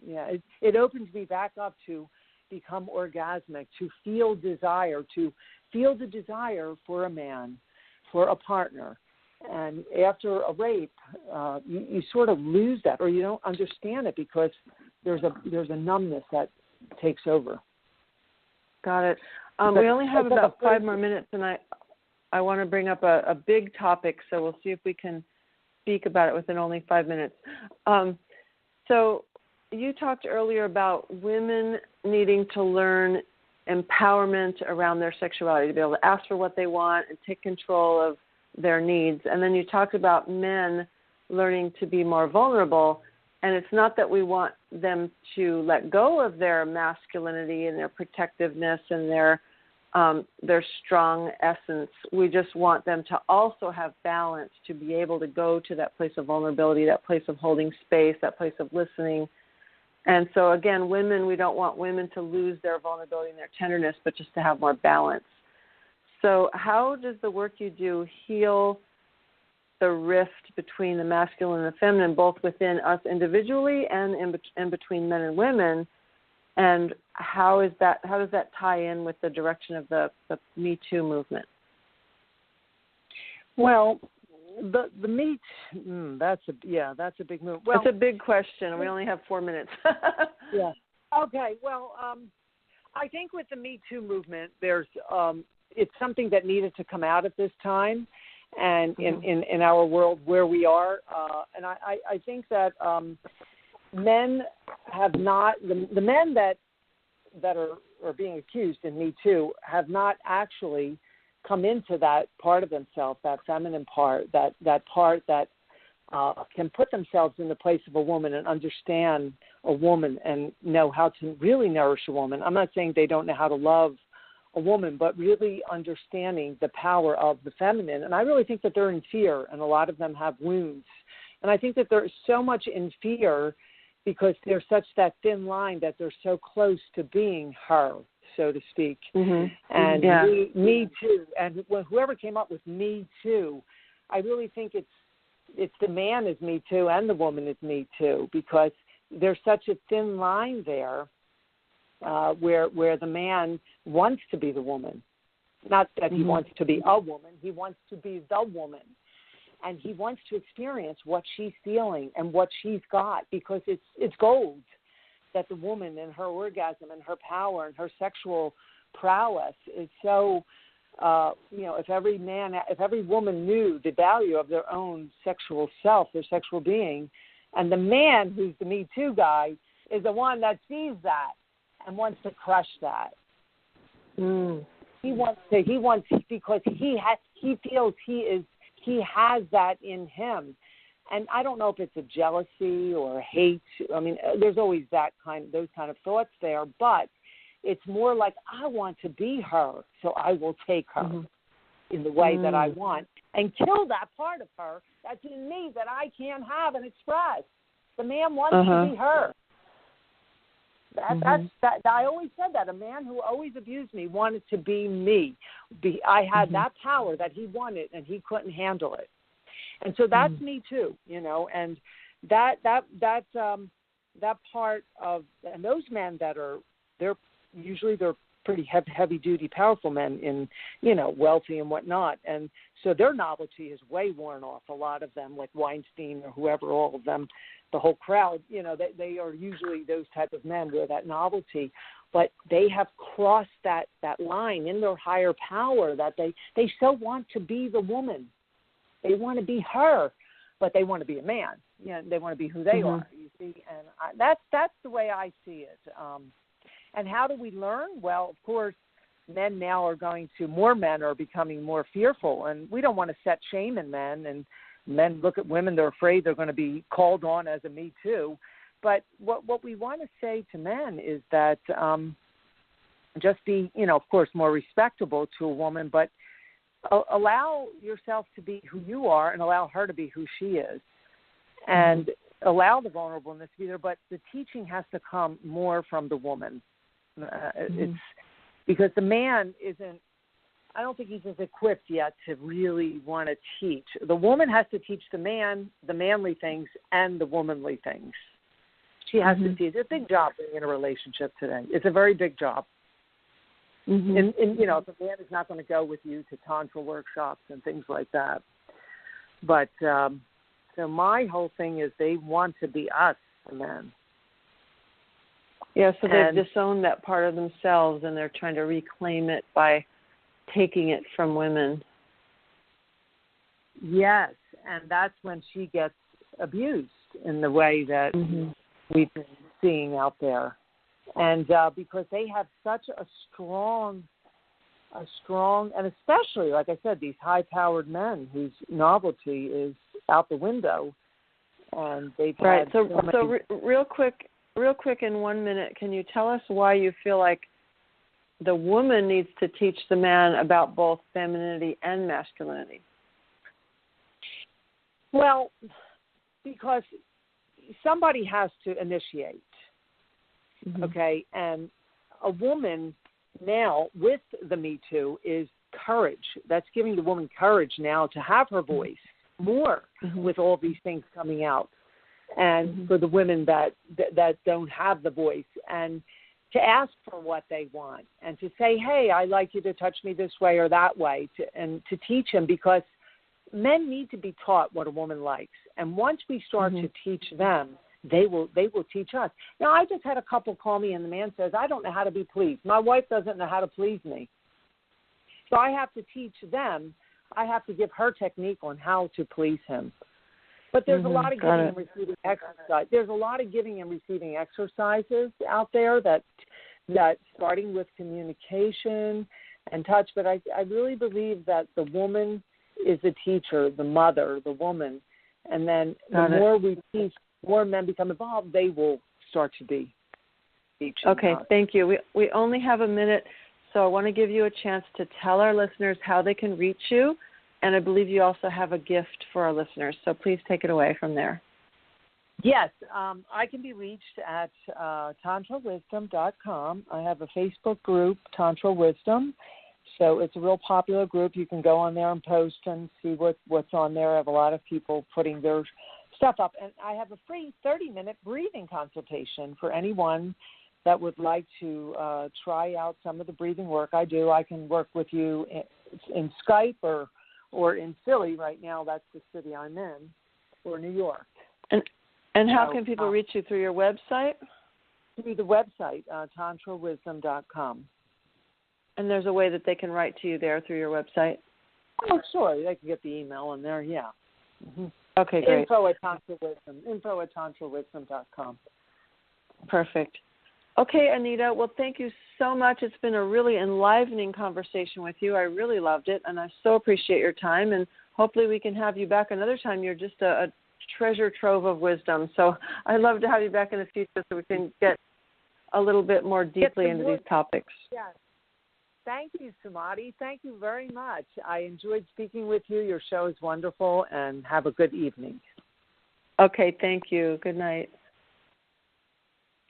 Yeah, it opens me back up to become orgasmic, to feel the desire for a man, for a partner. And after a rape, you sort of lose that, or you don't understand it because there's a numbness that takes over. Got it. We only have about 5 more minutes, and I want to bring up a big topic, so we'll see if we can speak about it within only 5 minutes. So you talked earlier about women needing to learn empowerment around their sexuality, to be able to ask for what they want and take control of their needs. And then you talked about men learning to be more vulnerable. And it's not that we want them to let go of their masculinity and their protectiveness and their strong essence. We just want them to also have balance, to be able to go to that place of vulnerability, that place of holding space, that place of listening. And so, again, women, we don't want women to lose their vulnerability and their tenderness, but just to have more balance. So how does the work you do heal the rift between the masculine and the feminine, both within us individually and in between men and women? And how does that tie in with the direction of the Me Too movement? Well, the Me that's a big move. Well, it's a big question. We only have 4 minutes. Yeah. Okay. Well, I think with the Me Too movement, there's it's something that needed to come out at this time, and in our world where we are, and I think that men have not, the men that are being accused in Me Too have not actually come into that part of themselves, that feminine part, that part that can put themselves in the place of a woman and understand a woman and know how to really nourish a woman. I'm not saying they don't know how to love a woman, but really understanding the power of the feminine. And I really think that they're in fear, and a lot of them have wounds. And I think that they're so much in fear because they're such that thin line that they're so close to being her, so to speak. And me Too. And whoever came up with Me Too, I really think it's the man is Me Too and the woman is Me Too, because there's such a thin line there where the man wants to be the woman. Not that he wants to be a woman, he wants to be the woman. And he wants to experience what she's feeling and what she's got, because it's gold that the woman and her orgasm and her power and her sexual prowess is so, if every woman knew the value of their own sexual self, their sexual being, and the man who's the Me Too guy is the one that sees that and wants to crush that. He wants because he feels he has that in him. And I don't know if it's a jealousy or a hate. I mean, there's always those kind of thoughts there, but it's more like, I want to be her, so I will take her in the way that I want and kill that part of her that's in me that I can't have and express. The man wants to be her. I always said that. A man who always abused me wanted to be me. I had that power that he wanted, and he couldn't handle it. And so that's Me Too, and that part of, and those men they're pretty heavy duty, powerful men in, wealthy and whatnot. And so their novelty is way worn off. A lot of them, like Weinstein or whoever, all of them, the whole crowd, they are usually those type of men where that novelty, but they have crossed that line in their higher power that they so want to be the woman. They want to be her, but they want to be a man. They want to be who they are, you see. And that's the way I see it. And how do we learn? Well, of course, more men are becoming more fearful, and we don't want to set shame in men, and men look at women, they're afraid they're going to be called on as a Me Too. But what we want to say to men is that just be, of course, more respectable to a woman, but allow yourself to be who you are and allow her to be who she is, and allow the vulnerableness to be there. But the teaching has to come more from the woman. It's because the man isn't, I don't think he's as equipped yet to really want to teach. The woman has to teach the man the manly things and the womanly things. She has to teach. It's a big job being in a relationship today. It's a very big job. And you know, the man is not going to go with you to Tantra workshops and things like that. But so my whole thing is they want to be us, the men. Yeah, so they've disowned that part of themselves, and they're trying to reclaim it by taking it from women. Yes, and that's when she gets abused in the way that we've been seeing out there. And because they have such a strong, and especially, like I said, these high-powered men whose novelty is out the window, and they've right. Had so real quick, in 1 minute, can you tell us why you feel like the woman needs to teach the man about both femininity and masculinity? Well, because somebody has to initiate, okay? And a woman now with the Me Too is courage. That's giving the woman courage now to have her voice more with all these things coming out. And for the women that don't have the voice, and to ask for what they want, and to say, hey, I'd like you to touch me this way or that way, and to teach them, because men need to be taught what a woman likes. And once we start to teach them, they will teach us. Now, I just had a couple call me, and the man says, I don't know how to be pleased. My wife doesn't know how to please me. So I have to teach them. I have to give her technique on how to please him. But there's a lot of giving and receiving exercise. There's a lot of giving and receiving exercises out there that starting with communication and touch. But I really believe that the woman is the teacher, the mother, the woman. And then the more we teach, more men become involved, they will start to be teaching. Okay, thank you. We only have a minute, so I want to give you a chance to tell our listeners how they can reach you. And I believe you also have a gift for our listeners, so please take it away from there. Yes, I can be reached at tantrawisdom.com. I have a Facebook group, Tantra Wisdom, so it's a real popular group. You can go on there and post and see what's on there. I have a lot of people putting their stuff up. And I have a free 30-minute breathing consultation for anyone that would like to try out some of the breathing work I do. I can work with you in Skype or in Philly right now. That's the city I'm in, or New York. And how can people reach you? Through your website? Through the website, tantrawisdom.com. And there's a way that they can write to you there through your website? Oh, sure. They can get the email in there, yeah. Okay, great. Info at tantrawisdom.com. Perfect. Okay, Anita, well, thank you so much. It's been a really enlivening conversation with you. I really loved it, and I so appreciate your time, and hopefully we can have you back another time. You're just a treasure trove of wisdom, so I'd love to have you back in the future so we can get a little bit more deeply into these topics. Yes. Thank you, Samadhi. Thank you very much. I enjoyed speaking with you. Your show is wonderful, and have a good evening. Okay, thank you. Good night.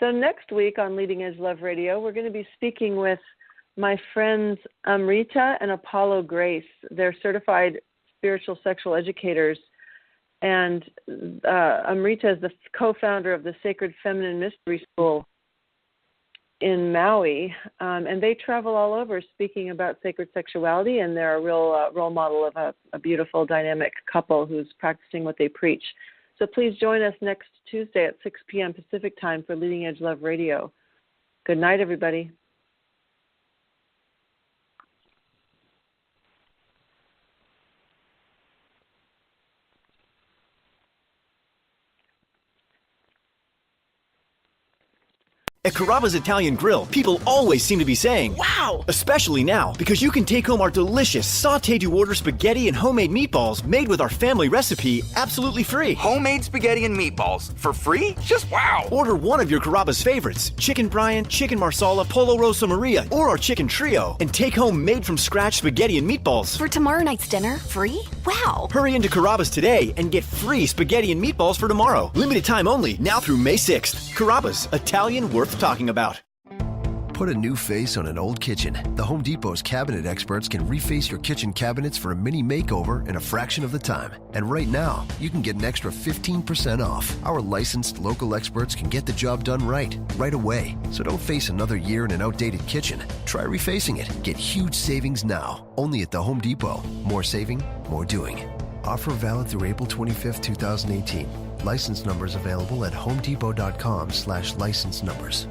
So next week on Leading Edge Love Radio, we're going to be speaking with my friends Amrita and Apollo Grace. They're certified spiritual sexual educators, and Amrita is the co-founder of the Sacred Feminine Mystery School in Maui, and they travel all over speaking about sacred sexuality, and they're a real role model of a beautiful, dynamic couple who's practicing what they preach. So please join us next Tuesday at 6 p.m. Pacific Time for Leading Edge Love Radio. Good night, everybody. At Carrabba's Italian Grill, people always seem to be saying, "Wow!" Especially now, because you can take home our delicious sauté-to-order spaghetti and homemade meatballs made with our family recipe absolutely free. Homemade spaghetti and meatballs for free? Just wow! Order one of your Carrabba's favorites, Chicken Bryant, Chicken Marsala, Polo Rosa Maria, or our Chicken Trio, and take home made-from-scratch spaghetti and meatballs. For tomorrow night's dinner, free? Wow! Hurry into Carrabba's today and get free spaghetti and meatballs for tomorrow. Limited time only, now through May 6th. Carrabba's, Italian worth talking about. Put a new face on an old kitchen. The Home Depot's cabinet experts can reface your kitchen cabinets for a mini makeover in a fraction of the time. And right now, you can get an extra 15% off. Our licensed local experts can get the job done right away. So don't face another year in an outdated kitchen. Try refacing it. Get huge savings now. Only at the Home Depot. More saving, more doing. Offer valid through April 25th, 2018. License numbers available at homedepot.com/license numbers.